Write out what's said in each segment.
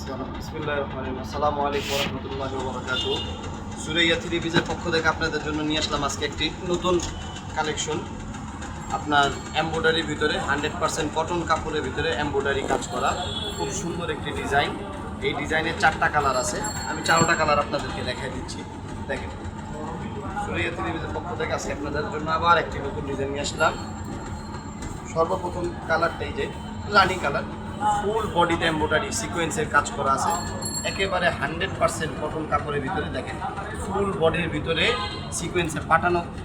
বিসমিল্লাহির রহমানির রহিম। আসসালামু আলাইকুম ওয়া রাহমাতুল্লাহি ওয়া বারাকাতুহু। সুরাইয়া থ্রি পিসের পক্ষ থেকে আপনাদের জন্য নিয়ে আসলাম আজকে একটি নতুন কালেকশন। আপনার এমব্রয়ডারির ভিতরে 100% কটন কাপড়ের ভিতরে এমব্রয়ডারি কাজ করা, খুব সুন্দর একটি ডিজাইন। এই ডিজাইনের 4টা কালার আছে, আমি 4টা কালার আপনাদেরকে দেখাই দিচ্ছি। দেখেন, সুরাইয়া থ্রি পিসের পক্ষ থেকে আজকে আপনাদের জন্য আবার একটি নতুন ডিজাইন নিয়ে আসলাম। সর্বপ্রথম কালারটাই যে রানি কালার, ফুল বডিতে এমব্রয়ডারি সিকোয়েন্সের কাজ করা আছে, একেবারে 100% কটন কাপড়ের ভিতরে। দেখেন, ফুল বডির ভিতরে সিকোয়েন্সে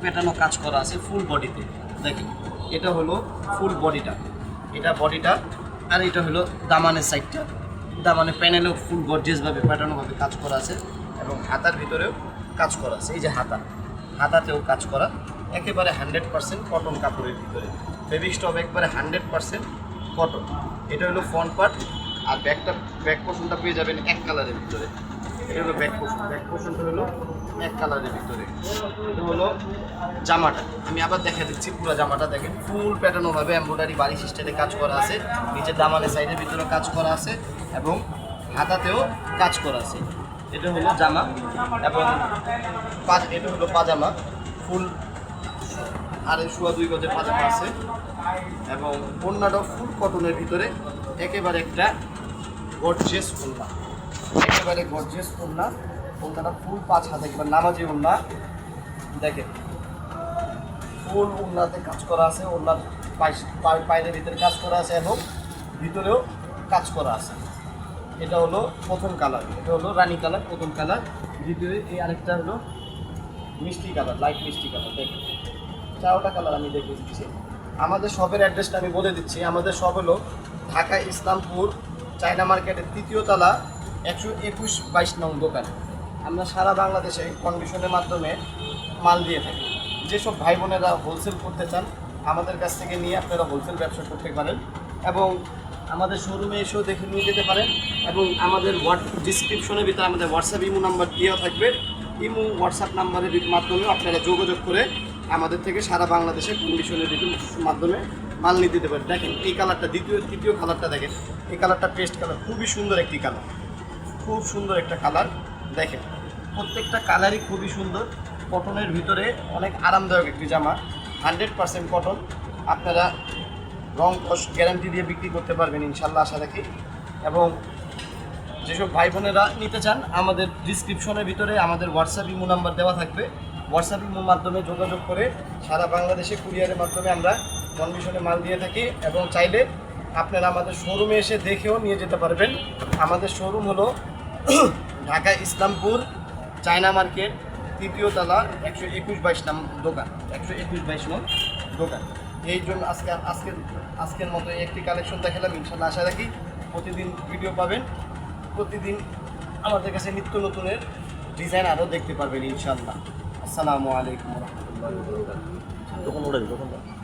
পেটানো কাজ করা আছে ফুল বডিতে। দেখেন, এটা হলো ফুল বডিটা, এটা বডিটা, আর এটা হলো দামানের সাইডটা। দামানের প্যানেলেও ফুল গর্জিয়াসভাবে প্যাটার্নভাবে কাজ করা আছে, এবং হাতার ভিতরেও কাজ করা আছে। এই যে হাতাতেও কাজ করা, একেবারে 100% কটন কাপড়ের ভিতরে। ফেব্রিক্সটা হবে একবারে 100% কটন। এটা হলো ফ্রন্ট পার্ট, আর ব্যাক পোর্শনটা পেয়ে যাবেন এক কালারের ভিতরে। এটা হলো ব্যাক পোর্শনটা হলো এক কালারের ভিতরে। এটা হলো জামাটা, আমি আবার দেখা দিচ্ছি পুরো জামাটা। দেখেন, ফুল প্যাটার্নভাবে এমব্রয়ডারি বাড়ি সিস্টেমে কাজ করা আছে, নিচে দামানের সাইডের ভিতরেও কাজ করা আছে, এবং হাতাতেও কাজ করা আছে। এটা হলো জামা, এবং এটা হলো পাজামা, ফুল আর 2.5 গজের পাজামা আছে, এবং ওড়নাটাও ফুল কটনের ভিতরে। একেবারে একটা গর্জিয়াস ওড়না, একেবারে গর্জিয়াস ওড়না। ওড়নাটা ফুল 5 হাত, একবার নামাজি ওড়না। দেখেন, ফুল ওড়নাতে কাজ করা আছে, ওড়নার পায়ের ভিতরে কাজ করা আছে, এবং ভিতরেও কাজ করা আছে। এটা হলো প্রথম কালার, এটা হলো রানী কালার, প্রথম কালার। দ্বিতীয় এই আরেকটা হলো মিষ্টি কালার, লাইট মিষ্টি কালার। দেখেন, 4টা কালার আমি দেখিয়ে দিচ্ছি। আমাদের শপের অ্যাড্রেসটা আমি বলে দিচ্ছি। আমাদের শপ হলো ঢাকা ইসলামপুর চায়না মার্কেটের 3য় তলা 121-22 নং দোকান। আমরা সারা বাংলাদেশে কন্ডিশনের মাধ্যমে মাল দিয়ে থাকি। যেসব ভাই বোনেরা হোলসেল করতে চান, আমাদের কাছ থেকে নিয়ে আপনারা হোলসেল ব্যবসা করতে পারেন, এবং আমাদের শোরুমে এসেও দেখে নিয়ে যেতে পারেন। এবং আমাদের ডিসক্রিপশনের ভিতরে আমাদের হোয়াটসঅ্যাপ ইমো নাম্বার দেওয়া থাকবে। ইমো হোয়াটসঅ্যাপ নাম্বারের মাধ্যমে আপনারা যোগাযোগ করে আমাদের থেকে সারা বাংলাদেশে কন্ডিশনের মাধ্যমে মাল নিতে দিতে পারেন। দেখেন, এই কালারটা তৃতীয় কালারটা দেখেন, এই কালারটা পেস্ট কালার, খুবই সুন্দর একটি কালার, খুব সুন্দর একটা কালার। দেখেন, প্রত্যেকটা কালারই খুবই সুন্দর, কটনের ভিতরে অনেক আরামদায়ক একটি জামা, 100% কটন। আপনারা রং কস গ্যারান্টি দিয়ে বিক্রি করতে পারবেন ইনশাল্লাহ, আশা রাখি। এবং যেসব ভাই বোনেরা নিতে চান, আমাদের ডিসক্রিপশনের ভিতরে আমাদের হোয়াটসঅ্যাপ ইমো নাম্বার দেওয়া থাকবে। হোয়াটসঅ্যাপ ইমোর মাধ্যমে যোগাযোগ করে সারা বাংলাদেশে কুরিয়ারের মাধ্যমে আমরা কন্ডিশনে মাল দিয়ে থাকি, এবং চাইলে আপনারা আমাদের শোরুমে এসে দেখেও নিয়ে যেতে পারবেন। আমাদের শোরুম হলো ঢাকা ইসলামপুর চায়না মার্কেট 3য় তলা 121-22 নং দোকান, 121-22 নং দোকান। এই জন্য আজকের মতো একটি কালেকশন দেখালাম। ইনশাল্লাহ আশা রাখি প্রতিদিন ভিডিও পাবেন, প্রতিদিন আমাদের কাছে নিত্য নতুনের ডিজাইন আরও দেখতে পারবেন ইনশাল্লাহ। আসসালামু আলাইকুম ওয়া রাহমাতুল্লাহি ওয়া বারাকাতুহু।